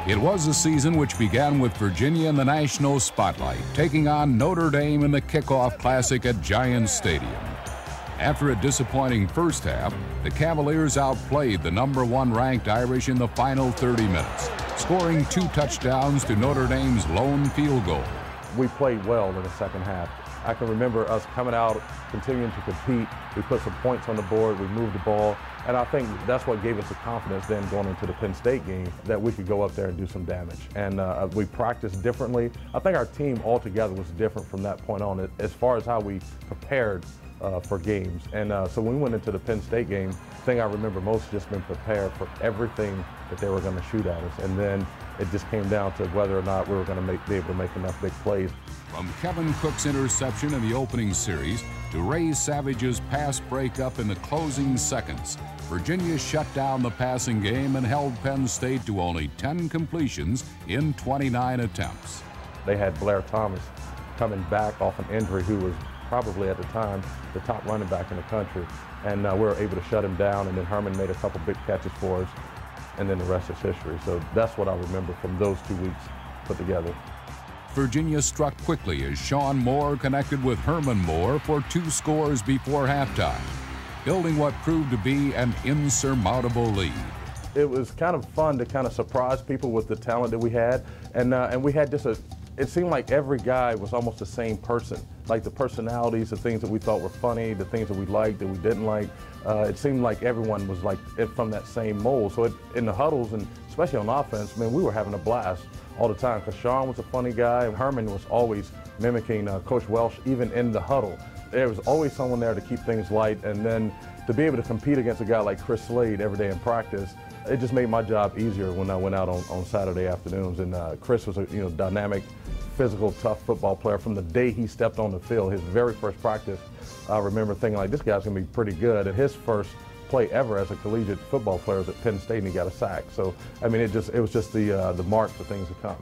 It was a season which began with Virginia in the national spotlight, taking on Notre Dame in the kickoff classic at Giants Stadium. After a disappointing first half, the Cavaliers outplayed the #1 ranked Irish in the final 30 minutes, scoring 2 touchdowns to Notre Dame's lone field goal. We played well in the second half. I can remember us coming out, continuing to compete. We put some points on the board, we moved the ball, and I think that's what gave us the confidence then going into the Penn State game that we could go up there and do some damage. And we practiced differently. I think our team altogether was different from that point on as far as how we prepared for games. And so when we went into the Penn State game, the thing I remember most is just being prepared for everything that they were going to shoot at us. And then it just came down to whether or not we were going to be able to make enough big plays. From Kevin Cook's interception in the opening series to Ray Savage's pass breakup in the closing seconds, Virginia shut down the passing game and held Penn State to only 10 completions in 29 attempts. They had Blair Thomas coming back off an injury, who was probably at the time the top running back in the country, and we were able to shut him down, and then Herman made a couple big catches for us, and then the rest is history. So that's what I remember from those 2 weeks put together. Virginia struck quickly as Sean Moore connected with Herman Moore for 2 scores before halftime, building what proved to be an insurmountable lead. It was kind of fun to kind of surprise people with the talent that we had, and we had just it seemed like every guy was almost the same person. Like the personalities, the things that we thought were funny, the things that we liked, that we didn't like. It seemed like everyone was like from that same mold. So in the huddles, and especially on offense, man, we were having a blast all the time, because Sean was a funny guy, and Herman was always mimicking Coach Welsh, even in the huddle. There was always someone there to keep things light, and then to be able to compete against a guy like Chris Slade every day in practice, it just made my job easier when I went out on Saturday afternoons. And Chris was a dynamic, physical, tough football player from the day he stepped on the field. His very first practice, I remember thinking, like, this guy's gonna be pretty good. And his first play ever as a collegiate football player was at Penn State, and he got a sack. So I mean, it was just the mark for things to come.